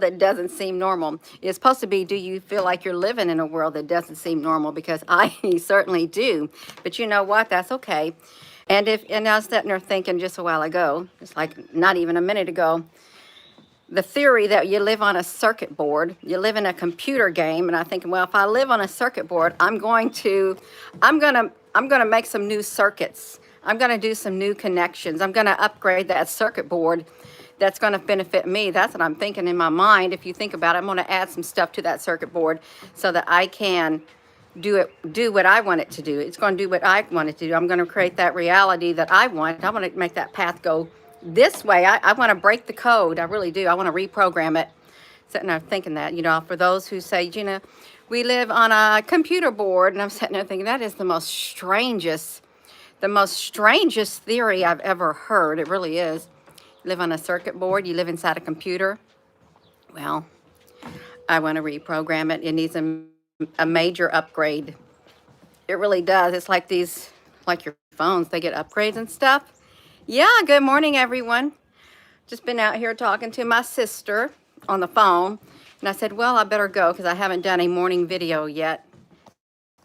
that doesn't seem normal. It's supposed to be, do you feel like you're living in a world that doesn't seem normal? Because I certainly do. But you know what? That's okay. And I was sitting there thinking just a while ago, it's like not even a minute ago, the theory that you live on a circuit board, you live in a computer game, and I think, well, if I live on a circuit board, I'm gonna make some new circuits. I'm gonna do some new connections. I'm gonna upgrade that circuit board. That's gonna benefit me. That's what I'm thinking in my mind. If you think about it, I'm gonna add some stuff to that circuit board so that I can do what I want it to do. It's going to do what I want it to do. I'm going to create that reality that I want. I want to make that path go this way. I want to break the code. I really do. I want to reprogram it. Sitting there thinking that, for those who say, Gina, we live on a computer board, and I'm sitting there thinking that is the most strangest theory I've ever heard. It really is. You live on a circuit board. You live inside a computer. Well, I want to reprogram it. It needs a major upgrade. It really does. It's like your phones, they get upgrades and stuff. Yeah, good morning, everyone. Just been out here talking to my sister on the phone, and I said, well, I better go because I haven't done a morning video yet.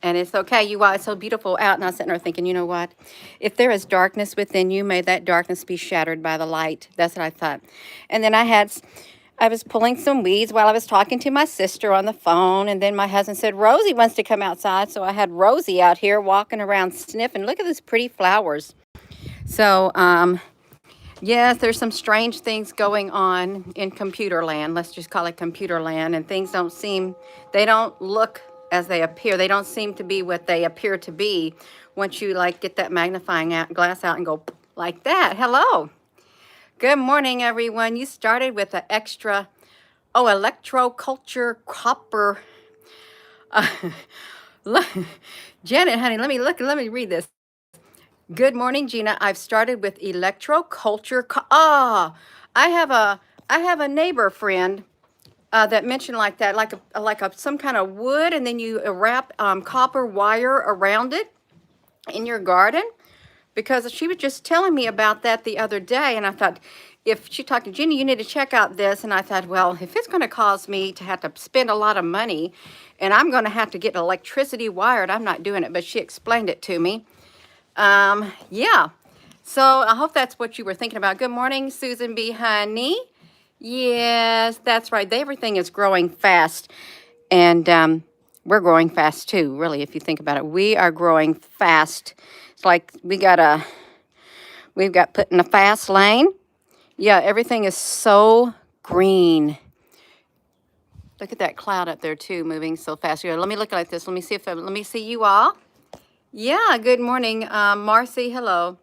And it's okay, you all, it's so beautiful out. And I was sitting there thinking, you know what? If there is darkness within you, may that darkness be shattered by the light. That's what I thought. And then I was pulling some weeds while I was talking to my sister on the phone, and then my husband said, Rosie wants to come outside, so I had Rosie out here walking around sniffing. Look at these pretty flowers. So, yes, there's some strange things going on in computer land. Let's just call it computer land, and things they don't look as they appear. They don't seem to be what they appear to be once you, get that magnifying glass out and go like that. Hello. Good morning, everyone. You started with an extra, electroculture copper. Uh, Janet, honey, let me read this. Good morning, Gina. I've started with electroculture. I have a neighbor friend that mentioned like that, like some kind of wood, and then you wrap copper wire around it in your garden. Because she was just telling me about that the other day, and I thought, if she talked to Jenny, you need to check out this. And I thought, well, if it's going to cause me to have to spend a lot of money, and I'm going to have to get electricity wired, I'm not doing it. But she explained it to me. Yeah. So I hope that's what you were thinking about. Good morning, Susan B. Honey. Yes, that's right. Everything is growing fast, and we're growing fast too. Really, if you think about it, we are growing fast. It's like we've got put in a fast lane. Yeah, everything is so green. Look at that cloud up there too, moving so fast. Here, let me look like this. Let me see you all. Yeah, good morning, Marcy. Hello.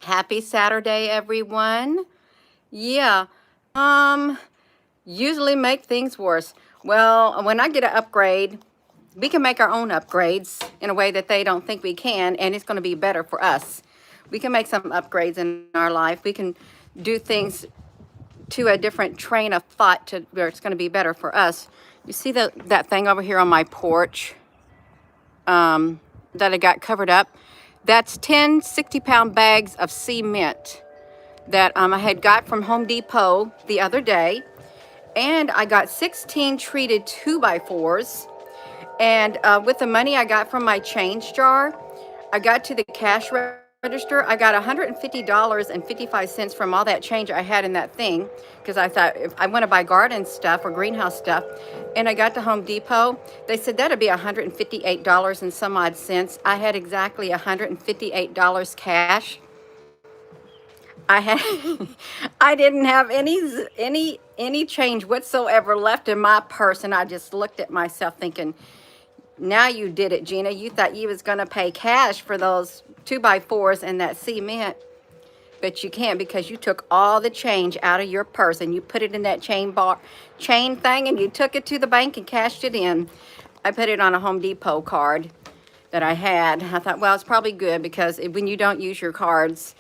Happy Saturday, everyone. Yeah. Usually make things worse. Well, when I get an upgrade, we can make our own upgrades in a way that they don't think we can, and it's going to be better for us. We can make some upgrades in our life. We can do things to a different train of thought to where it's going to be better for us. You see that thing over here on my porch that I got covered up? That's 10 60-pound bags of cement that I had got from Home Depot the other day. And I got 16 treated 2x4s. And with the money I got from my change jar, I got to the cash register. I got $150.55 from all that change I had in that thing, because I thought if I want to buy garden stuff or greenhouse stuff. And I got to Home Depot. They said that'd be $158 and some odd cents. I had exactly $158 cash. I didn't have any change whatsoever left in my purse, and I just looked at myself thinking, now you did it, Gina. You thought you was going to pay cash for those 2x4s and that cement, but you can't, because you took all the change out of your purse and you put it in that chain thing, and you took it to the bank and cashed it in. I put it on a Home Depot card that I had. I thought, well, it's probably good, because when you don't use your cards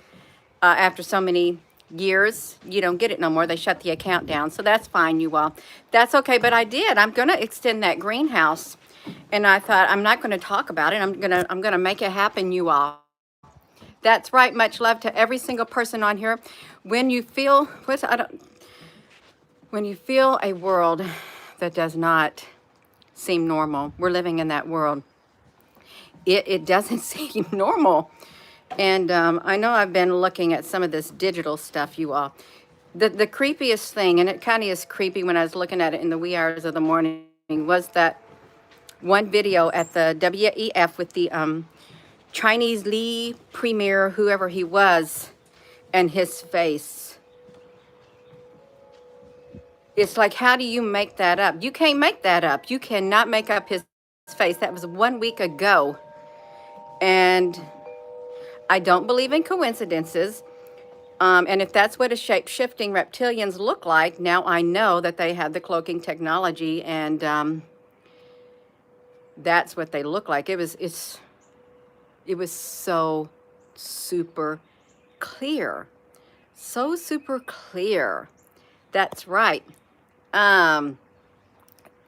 after so many years, you don't get it no more. They shut the account down. So that's fine, you all. That's okay, but I did. I'm going to extend that greenhouse. And I thought, I'm not going to talk about it. I'm going to make it happen, you all. That's right. Much love to every single person on here. When you feel, When you feel a world that does not seem normal, we're living in that world. It doesn't seem normal. And I know I've been looking at some of this digital stuff, you all. The creepiest thing, and it kind of is creepy when I was looking at it in the wee hours of the morning, was that one video at the WEF with the Chinese Lee premier, whoever he was, and his face. It's like, how do you make that up? You can't make that up. You cannot make up his face. That was 1 week ago. And I don't believe in coincidences. And if that's what a shape-shifting reptilians look like, now I know that they have the cloaking technology, and that's what they look like. It was so super clear. So super clear. That's right.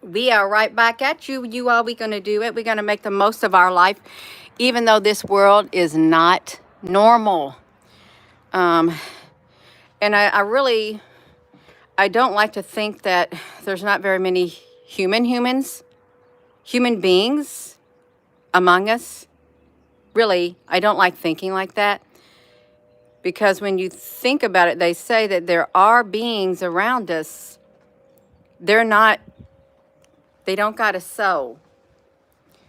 We are right back at you. You all, we're going to do it. We're going to make the most of our life, even though this world is not normal. And I don't like to think that there's not very many human beings among us. Really, I don't like thinking like that. Because when you think about it, they say that there are beings around us. They don't got a soul.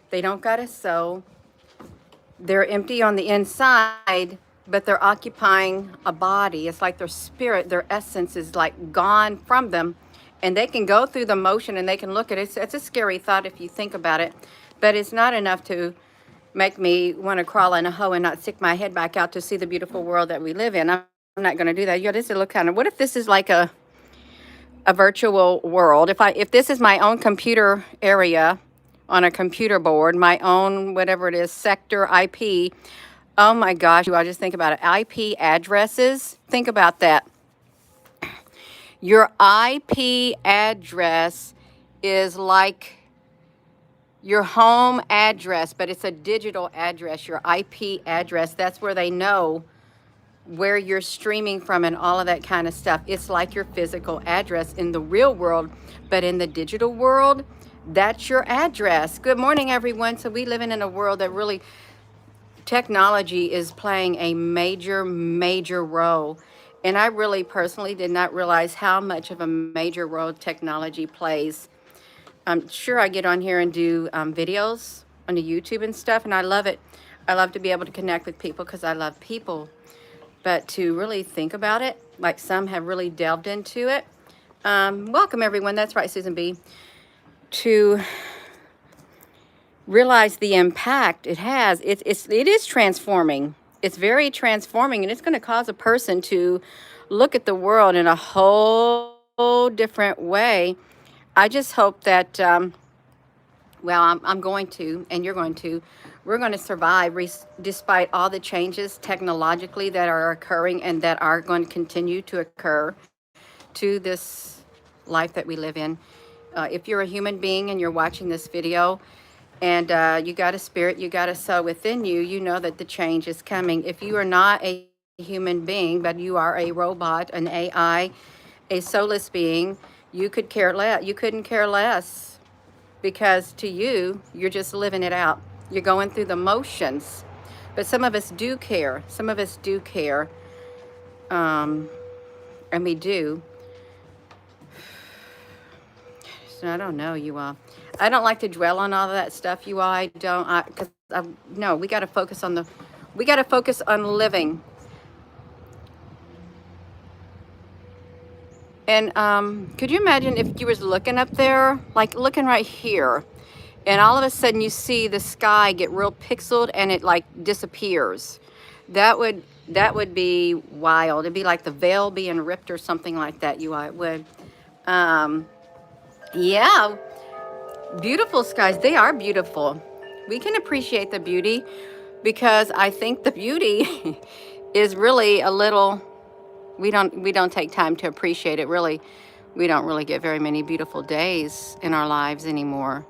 They don't got a soul. They're empty on the inside, but they're occupying a body. It's like their spirit, their essence is like gone from them. And they can go through the motion and they can look at it. It's a scary thought if you think about it. But it's not enough to make me want to crawl in a hole and not stick my head back out to see the beautiful world that we live in. I'm not going to do that. This is look kind of, what if this is like a virtual world? If this is my own computer area on a computer board, my own, whatever it is, sector IP, oh my gosh, you all just think about it. IP addresses, think about that. Your IP address is like your home address, but it's a digital address, your IP address. That's where they know where you're streaming from and all of that kind of stuff. It's like your physical address in the real world, but in the digital world, that's your address. Good morning, everyone. So we living in a world that really, technology is playing a major, major role. And I really personally did not realize how much of a major role technology plays. I'm sure I get on here and do videos on the YouTube and stuff, and I love it. I love to be able to connect with people because I love people. But to really think about it, like some have really delved into it. Welcome, everyone. That's right, Susan B. To realize the impact it has. It is transforming. It's very transforming, and it's going to cause a person to look at the world in a whole different way. I just hope that, well, I'm going to, and you're going to, we're going to survive despite all the changes technologically that are occurring and that are going to continue to occur to this life that we live in. If you're a human being and you're watching this video and you got a spirit, you got a soul within you, you know that the change is coming. If you are not a human being, but you are a robot, an AI, a soulless being, you could care less. You couldn't care less, because to you, you're just living it out. You're going through the motions. But some of us do care. Some of us do care. And we do. So I don't know, you all. I don't like to dwell on all of that stuff, you all. I don't. No, we got to focus on living. And could you imagine if you was looking up there, like looking right here, and all of a sudden you see the sky get real pixeled and it like disappears? That would be wild. It'd be like the veil being ripped or something like that. It would. Yeah, beautiful skies. They are beautiful. We can appreciate the beauty because I think the beauty is really a little. We don't take time to appreciate it. Really, we don't really get very many beautiful days in our lives anymore.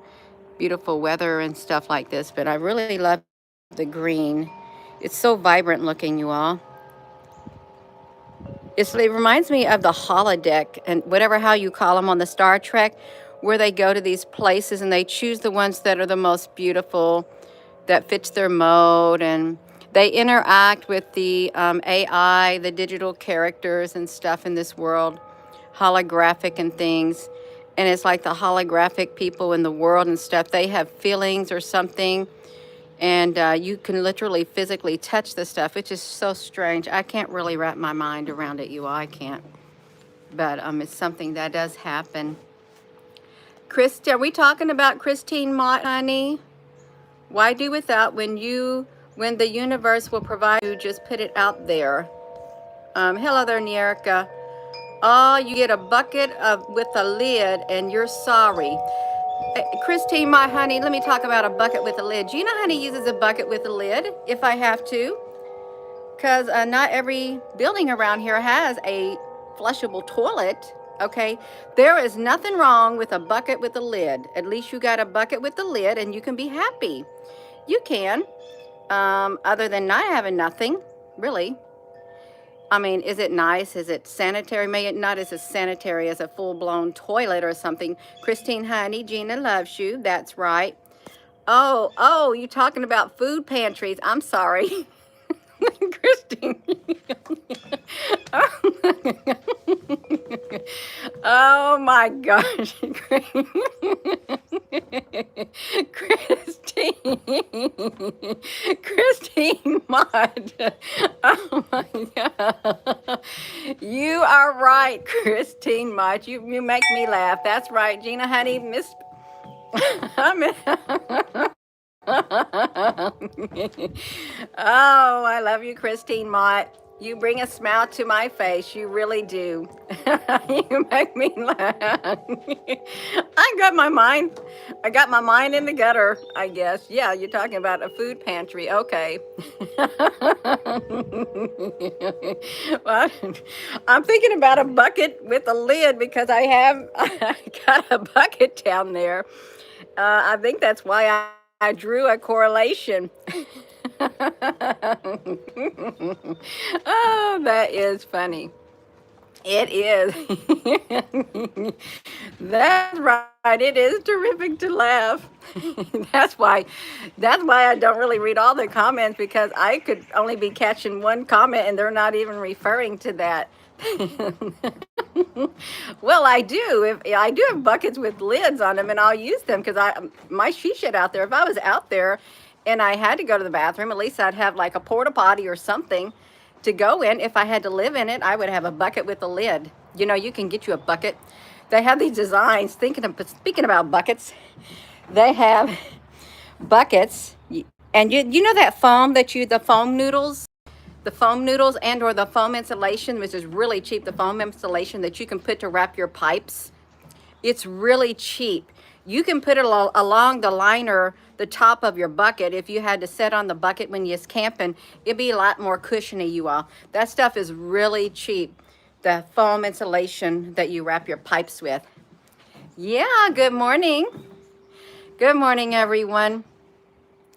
Beautiful weather and stuff like this. But I really love the green. It's so vibrant looking, you all. It reminds me of the holodeck and whatever how you call them on the Star Trek, where they go to these places and they choose the ones that are the most beautiful, that fits their mode, and they interact with the AI, the digital characters and stuff in this world, holographic and things. And it's like the holographic people in the world and stuff, they have feelings or something, and you can literally physically touch the stuff, which is so strange. I can't really wrap my mind around it, you all. I can't. But it's something that does happen. Are we talking about Christine Mott, honey? Why do without when the universe will provide you? Just put it out there. Hello there, Nierka. Oh, you get a bucket with a lid and you're sorry. Christine, my honey, let me talk about a bucket with a lid. Gina, honey, uses a bucket with a lid if I have to, because not every building around here has a flushable toilet. Okay, there is nothing wrong with a bucket with a lid. At least you got a bucket with a lid and you can be happy. You can, other than not having nothing, really. I mean, is it nice? Is it sanitary? May it not as sanitary as a full-blown toilet or something. Christine, honey, Gina loves you. That's right. Oh, you're talking about food pantries. I'm sorry. Christine. Oh my gosh. Christine Mott. Oh my God. You are right, Christine Mott. You make me laugh. That's right, Gina, honey. Oh, I love you, Christine Mott. You bring a smile to my face. You really do. You make me laugh. I got my mind in the gutter, I guess. Yeah, you're talking about a food pantry. Okay. Well, I'm thinking about a bucket with a lid because I got a bucket down there. I think that's why I drew a correlation. Oh, that is funny. It is. That's right. It is terrific to laugh. That's why I don't really read all the comments, because I could only be catching one comment and they're not even referring to that. Well, I do. I do have buckets with lids on them, and I'll use them because my she shed out there. If I was out there and I had to go to the bathroom, at least I'd have like a porta potty or something to go in. If I had to live in it, I would have a bucket with a lid. You know, you can get you a bucket. They have these designs. Speaking about buckets, they have buckets, and you know that foam the foam noodles. The foam noodles and or the foam insulation, which is really cheap, the foam insulation that you can put to wrap your pipes. It's really cheap. You can put it along the liner, the top of your bucket. If you had to set on the bucket when you're camping, it'd be a lot more cushiony, you all. That stuff is really cheap. The foam insulation that you wrap your pipes with. Yeah, good morning. Good morning, everyone.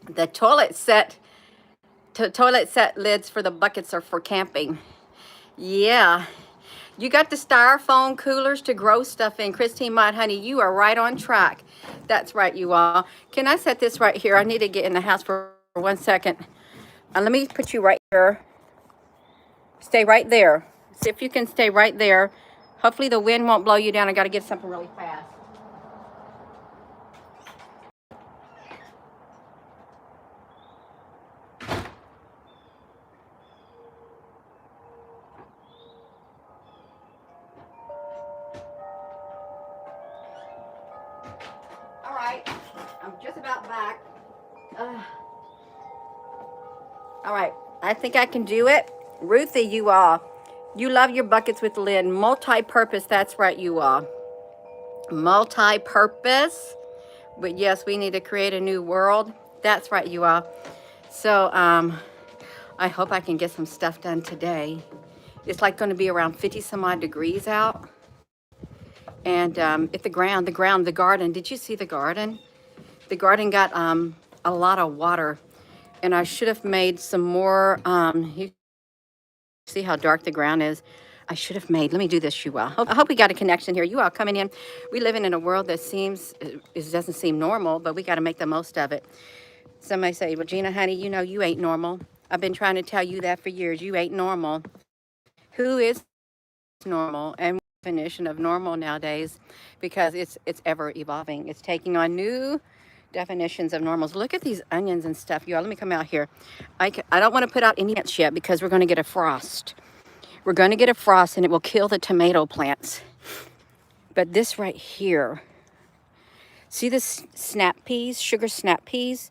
The toilet set lids for the buckets are for camping. Yeah. You got the styrofoam coolers to grow stuff in. Christine Mott, honey, you are right on track. That's right, you all. Can I set this right here? I need to get in the house for 1 second. Let me put you right here. Stay right there. See if you can stay right there. Hopefully the wind won't blow you down. I got to get something really fast. All right, I'm just about back. All right, I think I can do it. Ruthie, you all. You love your buckets with the lid. Multi-purpose, that's right, you all. Multi-purpose. But yes, we need to create a new world. That's right, you all. So I hope I can get some stuff done today. It's like going to be around 50 some odd degrees out. And if the garden, did you see the garden? The garden got a lot of water. And I should have made some more, you see how dark the ground is? I should have made. Let me do this, you all. I hope we got a connection here. You all coming in. We living in a world that seems, it doesn't seem normal, but we got to make the most of it. Somebody say, well, Gina, honey, you know you ain't normal. I've been trying to tell you that for years. You ain't normal. Who is normal? And definition of normal nowadays, because it's ever evolving. It's taking on new definitions of normals. Look at these onions and stuff, y'all. Let me come out here. I don't want to put out any plants yet because we're going to get a frost. We're going to get a frost and it will kill the tomato plants. But this right here, see this snap peas, sugar snap peas?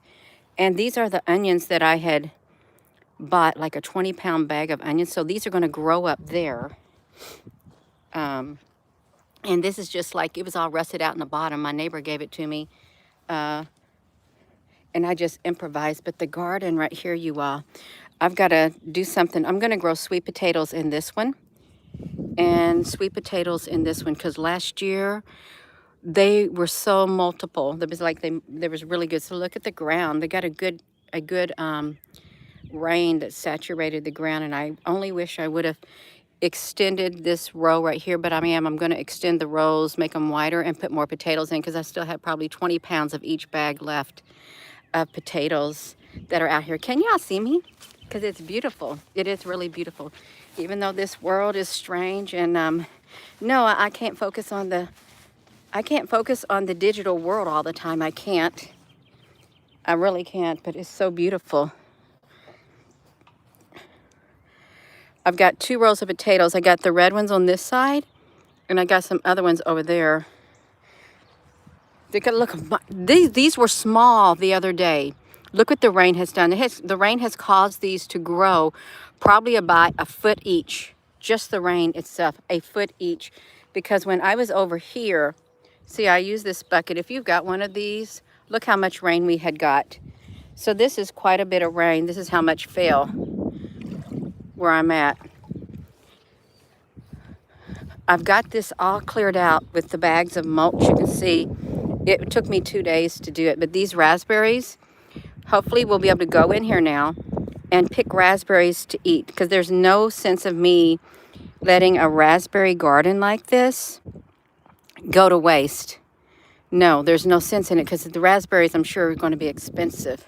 And these are the onions that I had bought, like a 20-pound bag of onions. So these are going to grow up there. And this is just like, it was all rusted out in the bottom. My neighbor gave it to me. And I just improvised. But the garden right here, you all, I've got to do something. I'm going to grow sweet potatoes in this one. And sweet potatoes in this one. Because last year, they were so multiple. There was like, there was really good. So look at the ground. They got a good rain that saturated the ground. And I only wish I would have extended this row right here, but I'm going to extend the rows, make them wider, and put more potatoes in, because I still have probably 20 pounds of each bag left of potatoes that are out here. Can y'all see me? Because it's beautiful. It is really beautiful. Even though this world is strange, and no, I can't focus on the digital world all the time. I can't. I really can't, but it's so beautiful. I've got 2 rows of potatoes. I got the red ones on this side, and I got some other ones over there. They could look. These were small the other day. Look what the rain has done. The rain has caused these to grow probably about a foot each. Just the rain itself, a foot each. Because when I was over here, see, I use this bucket. If you've got one of these, look how much rain we had got. So this is quite a bit of rain. This is how much fell where I'm at. I've got this all cleared out with the bags of mulch. You can see it took me 2 days to do it. But these raspberries, hopefully we'll be able to go in here now and pick raspberries to eat, because there's no sense of me letting a raspberry garden like this go to waste. No, there's no sense in it, because the raspberries, I'm sure, are going to be expensive.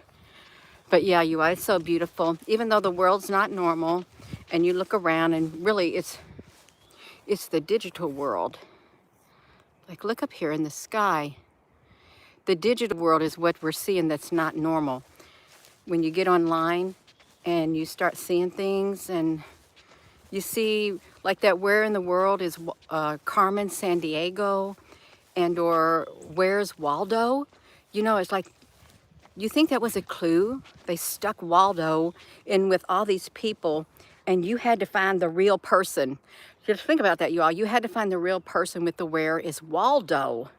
But yeah, you are, it's so beautiful. Even though the world's not normal, and you look around, and really it's the digital world. Like, look up here in the sky. The digital world is what we're seeing that's not normal. When you get online and you start seeing things, and you see like that, where in the world is Carmen Sandiego, and or where's Waldo? You know, it's like, you think that was a clue? They stuck Waldo in with all these people, and you had to find the real person. Just think about that, you all. You had to find the real person with the where is Waldo.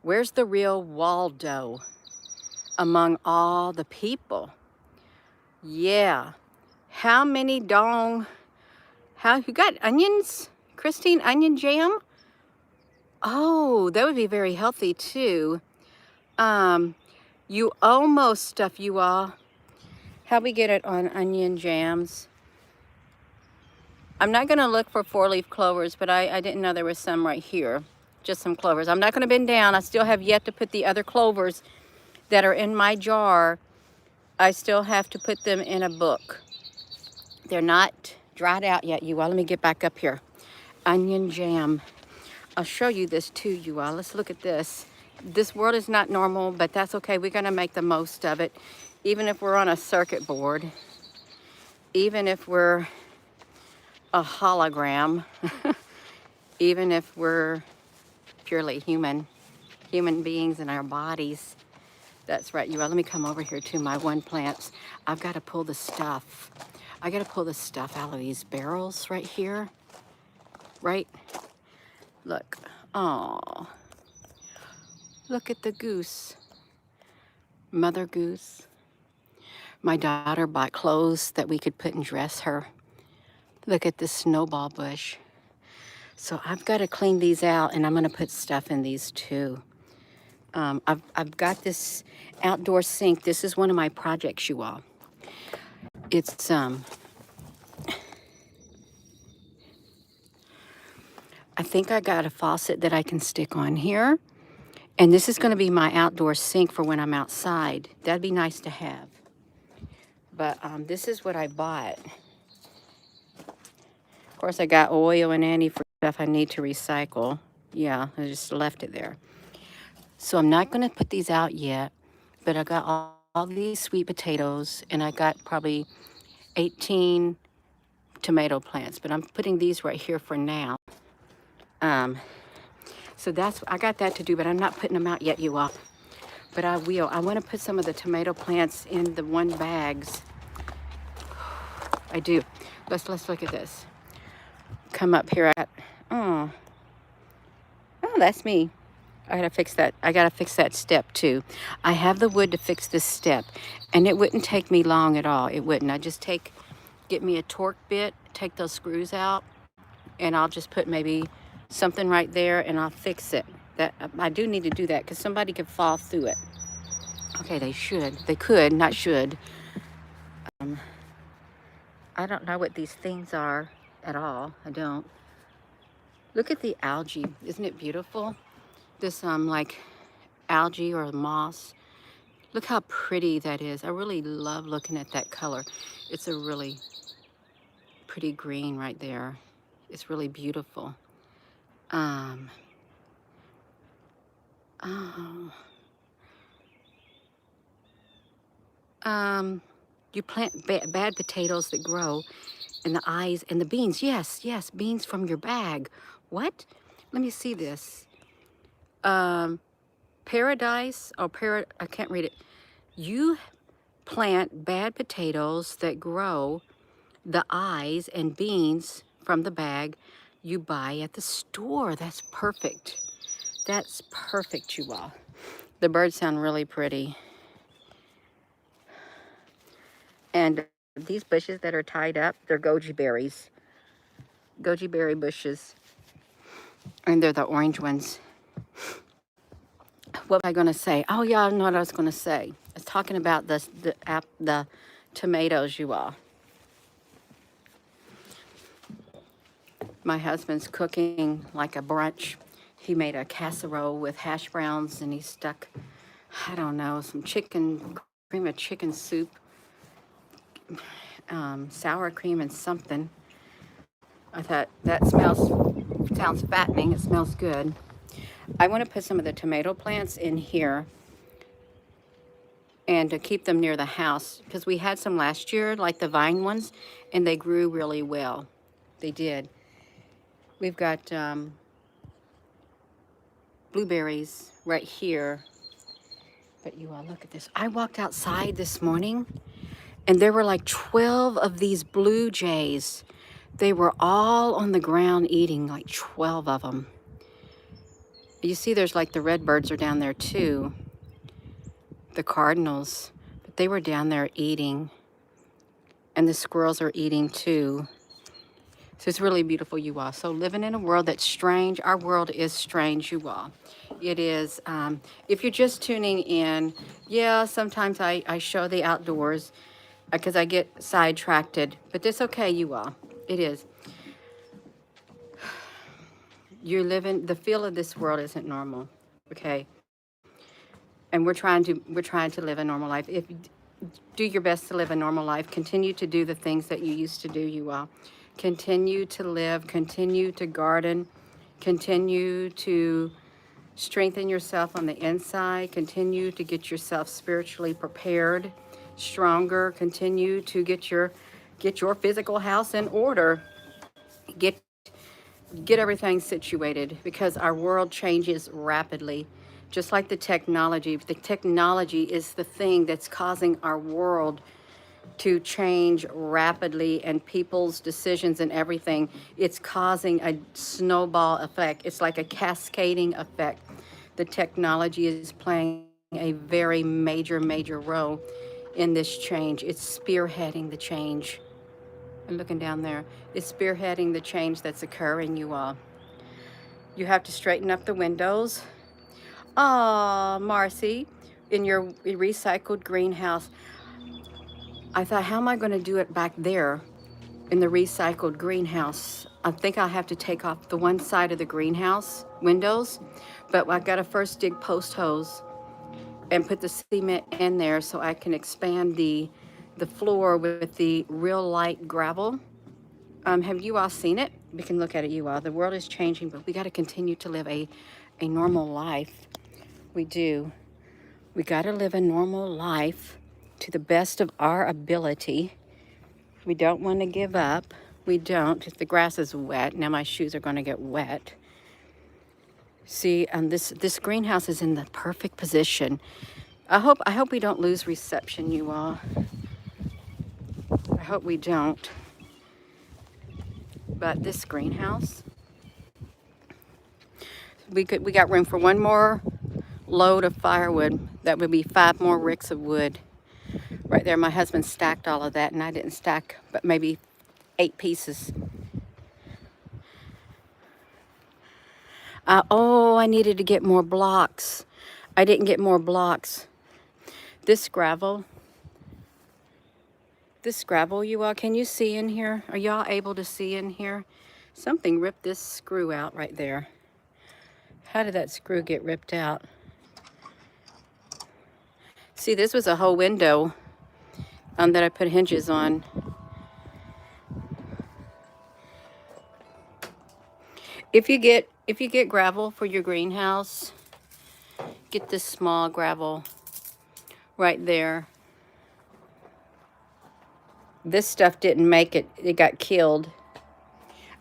Where's the real Waldo among all the people? Yeah. How many you got onions? Christine, onion jam? Oh, that would be very healthy too. You almost stuff, you all. How we get it on onion jams? I'm not going to look for 4-leaf clovers, but I didn't know there was some right here. Just some clovers. I'm not going to bend down. I still have yet to put the other clovers that are in my jar. I still have to put them in a book. They're not dried out yet, you all. Let me get back up here. Onion jam. I'll show you this too, you all. Let's look at this. This world is not normal, but that's okay. We're going to make the most of it. Even if we're on a circuit board. Even if we're a hologram. Even if we're purely human beings in our bodies. That's right, you all. Let me come over here to my one plants. I've got to pull the stuff. I got to pull the stuff out of these barrels right here. Right? Look. Oh. Look at the goose. Mother goose. My daughter bought clothes that we could put and dress her. Look at this snowball bush. So I've got to clean these out, and I'm going to put stuff in these too. I've got this outdoor sink. This is one of my projects, you all. It's I think I got a faucet that I can stick on here. And this is going to be my outdoor sink for when I'm outside. That'd be nice to have. But this is what I bought. Of course, I got oil and antifreeze stuff I need to recycle. Yeah, I just left it there. So I'm not going to put these out yet, but I got all these sweet potatoes, and I got probably 18 tomato plants, but I'm putting these right here for now. So I got that to do, but I'm not putting them out yet, you all. But I will. I want to put some of the tomato plants in the 1 bags. I do. Let's look at this. Come up here. Oh, that's me. I gotta fix that. I gotta fix that step too. I have the wood to fix this step, and it wouldn't take me long at all. It wouldn't. I just get me a torque bit, take those screws out, and I'll just put maybe something right there, and I'll fix it. That I do need to do that because somebody could fall through it. Okay, they should. They could, not should. I don't know what these things are at all. I don't. Look at the algae. Isn't it beautiful? This like algae or moss. Look how pretty that is. I really love looking at that color. It's a really pretty green right there. It's really beautiful. Oh. You plant bad potatoes that grow, and the eyes and the beans. Yes, beans from your bag. What? Let me see this. Paradise or I can't read it. You plant bad potatoes that grow, the eyes and beans from the bag you buy at the store. That's perfect. That's perfect, you all. The birds sound really pretty. And these bushes that are tied up, they're goji berries. Goji berry bushes. And they're the orange ones. What was I going to say? Oh, yeah, I know what I was going to say. I was talking about the tomatoes, you all. My husband's cooking like a brunch. He made a casserole with hash browns, and he stuck, I don't know, some cream of chicken soup, sour cream and something. I thought that sounds fattening. It smells good. I want to put some of the tomato plants in here and to keep them near the house because we had some last year, like the vine ones, and they grew really well. They did. We've got blueberries right here. But you all look at this. I walked outside this morning and there were like 12 of these blue jays. They were all on the ground eating, like 12 of them. You see there's like the red birds are down there too. The cardinals. But they were down there eating. And the squirrels are eating too. So it's really beautiful, you all. So living in a world that's strange. Our world is strange, you all. It is. If you're just tuning in, yeah, sometimes I show the outdoors because I get sidetracked. But it's okay, you all. It is. You're living, the feel of this world isn't normal, okay? And we're trying to live a normal life. If you do your best to live a normal life, continue to do the things that you used to do, you all. Continue to live, continue to garden, continue to strengthen yourself on the inside, continue to get yourself spiritually prepared, stronger, continue to get your physical house in order. Get everything situated because our world changes rapidly. Just like the technology is the thing that's causing our world to change rapidly, and people's decisions and everything. It's causing a snowball effect. It's like a cascading effect. The technology is playing a very major role in this change. It's spearheading the change. I'm looking down there. It's spearheading the change that's occurring, you all. You have to straighten up the windows. Ah, Marcy, in your recycled greenhouse. I thought, how am I going to do it back there? in the recycled greenhouse. I think I'll have to take off the one side of the greenhouse windows, but I've got to first dig post holes and put the cement in there so I can expand the floor with the real light gravel. Have you all seen it? We can look at it, you all. The world is changing, but we got to continue to live a normal life. We do. We got to live a normal life to the best of our ability. We don't want to give up. We don't. If the grass is wet, now my shoes are going to get wet. See, this greenhouse is in the perfect position. I hope we don't lose reception, you all. I hope we don't. But this greenhouse, we got room for one more load of firewood. That would be 5 more ricks of wood. Right there, my husband stacked all of that, and I didn't stack but maybe 8 pieces. Oh, I needed to get more blocks. I didn't get more blocks. This gravel, you all, can you see in here? Are y'all able to see in here? Something ripped this screw out right there. How did that screw get ripped out? See, this was a whole window that I put hinges on. If you get gravel for your greenhouse, get this small gravel right there. This stuff didn't make it. It got killed.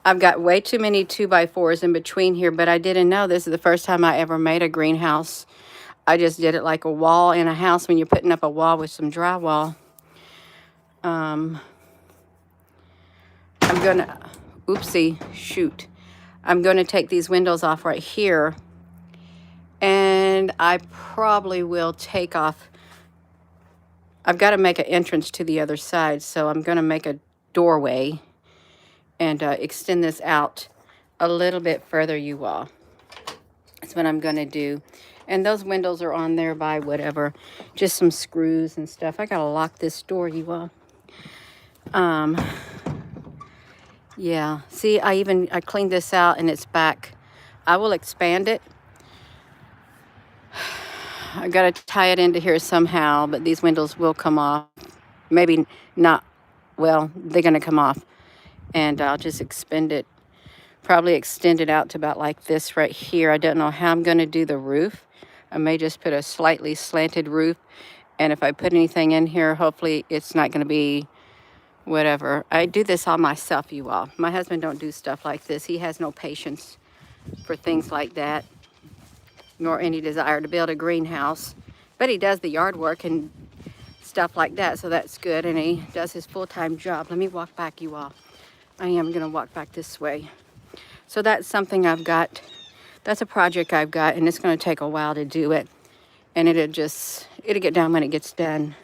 I've got way too many 2x4s in between here, but I didn't know this is the first time I ever made a greenhouse. I just did it like a wall in a house when you're putting up a wall with some drywall. I'm gonna, oopsie, shoot. I'm gonna take these windows off right here, and I probably will take off. I've got to make an entrance to the other side, so I'm gonna make a doorway and extend this out a little bit further, you all. That's what I'm gonna do. And those windows are on there by whatever, just some screws and stuff. I gotta lock this door, you all. Yeah, see, I cleaned this out and it's back. I will expand it. I gotta tie it into here somehow, but these windows will come off. Maybe not, well, they're gonna come off. And I'll just extend it, probably extend it out to about like this right here. I don't know how I'm gonna do the roof. I may just put a slightly slanted roof. And if I put anything in here, hopefully it's not gonna be whatever. I do this all myself, you all. My husband don't do stuff like this. He has no patience for things like that, nor any desire to build a greenhouse. But he does the yard work and stuff like that, so that's good. And he does his full-time job. Let me walk back, you all. I am gonna walk back this way. So that's something I've got. That's a project I've got, and it's gonna take a while to do it. And it'll get done when it gets done.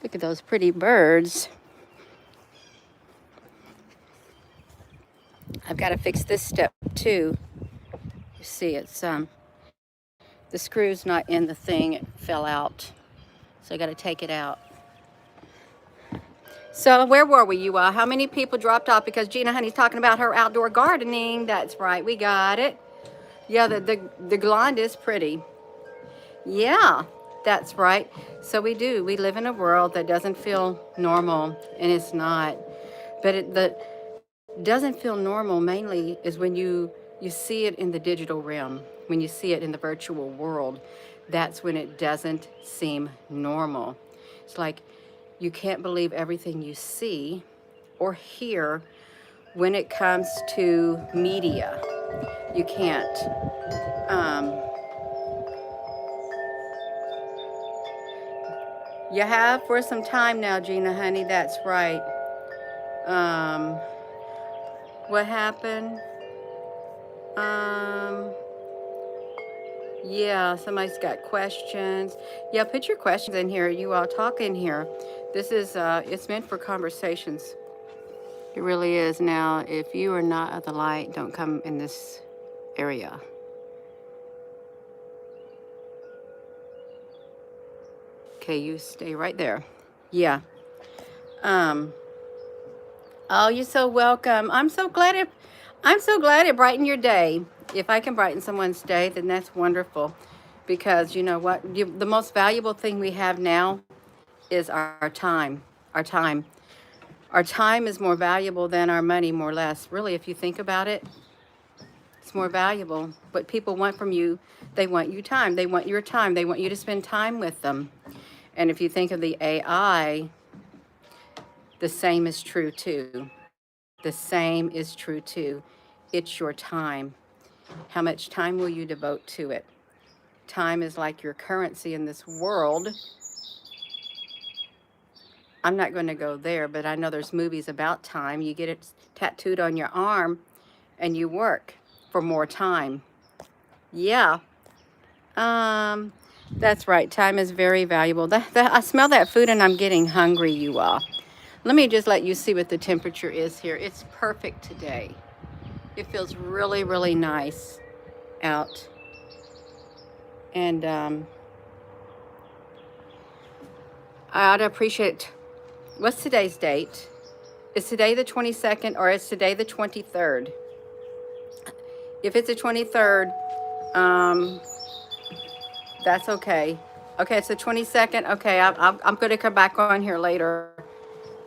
Look at those pretty birds. I've got to fix this step too. You see, it's the screw's not in the thing, it fell out. So I got to take it out. So where were we, you all? How many people dropped off because Gina Honey's talking about her outdoor gardening? That's right, we got it. Yeah, the blonde is pretty. Yeah, that's right. So we live in a world that doesn't feel normal, and it's not. But the doesn't feel normal mainly is when you see it in the digital realm, when you see it in the virtual world. That's when it doesn't seem normal. It's like you can't believe everything you see or hear when it comes to media. You can't. You have for some time now, Gina Honey, that's right. What happened? Yeah, somebody's got questions. Yeah, put your questions in here. You all talk in here. This is, it's meant for conversations. It really is. Now, if you are not at the light, don't come in this area. Okay, you stay right there. Yeah. Um, oh, you're so welcome. I'm so glad it brightened your day. If I can brighten someone's day, then that's wonderful. Because you know what? The most valuable thing we have now is our time. Our time. Our time is more valuable than our money, more or less. Really, if you think about it, it's more valuable. What people want from you, they want you time. They want your time. They want you to spend time with them. And if you think of the AI, the same is true too. The same is true too. It's your time. How much time will you devote to it? Time is like your currency in this world. I'm not going to go there, but I know there's movies about time. You get it tattooed on your arm and you work for more time. Yeah. Um, that's right. Time is very valuable. I smell that food and I'm getting hungry, you all. Let me just let you see what the temperature is here. It's perfect today. It feels really, really nice out. And I'd appreciate, what's today's date? Is today the 22nd or is today the 23rd? If it's the 23rd, um, that's okay. Okay, it's the 22nd. Okay, I'm going to come back on here later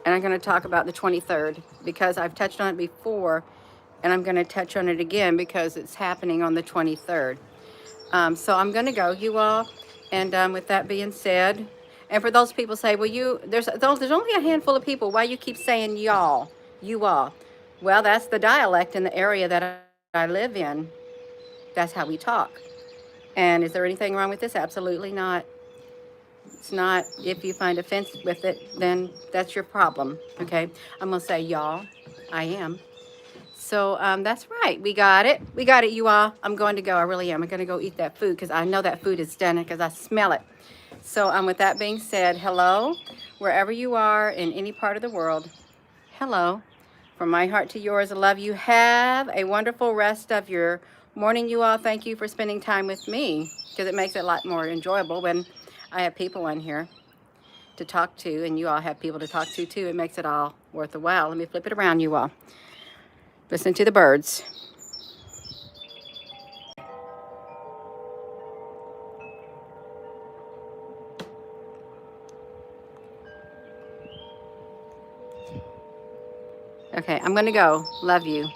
and I'm going to talk about the 23rd because I've touched on it before and I'm going to touch on it again because it's happening on the 23rd. So I'm going to go, you all. And with that being said, and for those people say, well, there's only a handful of people. Why you keep saying y'all, you all? Well, that's the dialect in the area that I live in. That's how we talk. And is there anything wrong with this? Absolutely not. It's not. If you find offense with it, then that's your problem. Okay. I'm going to say y'all. I am. So that's right. We got it. We got it, you all. I'm going to go. I really am. I'm going to go eat that food because I know that food is done because I smell it. So with that being said, hello, wherever you are in any part of the world. Hello. From my heart to yours, I love you. Have a wonderful rest of your morning, you all. Thank you for spending time with me because it makes it a lot more enjoyable when I have people on here to talk to and you all have people to talk to too. It makes it all worth a while. Let me flip it around, you all. Listen to the birds. Okay, I'm going to go. Love you.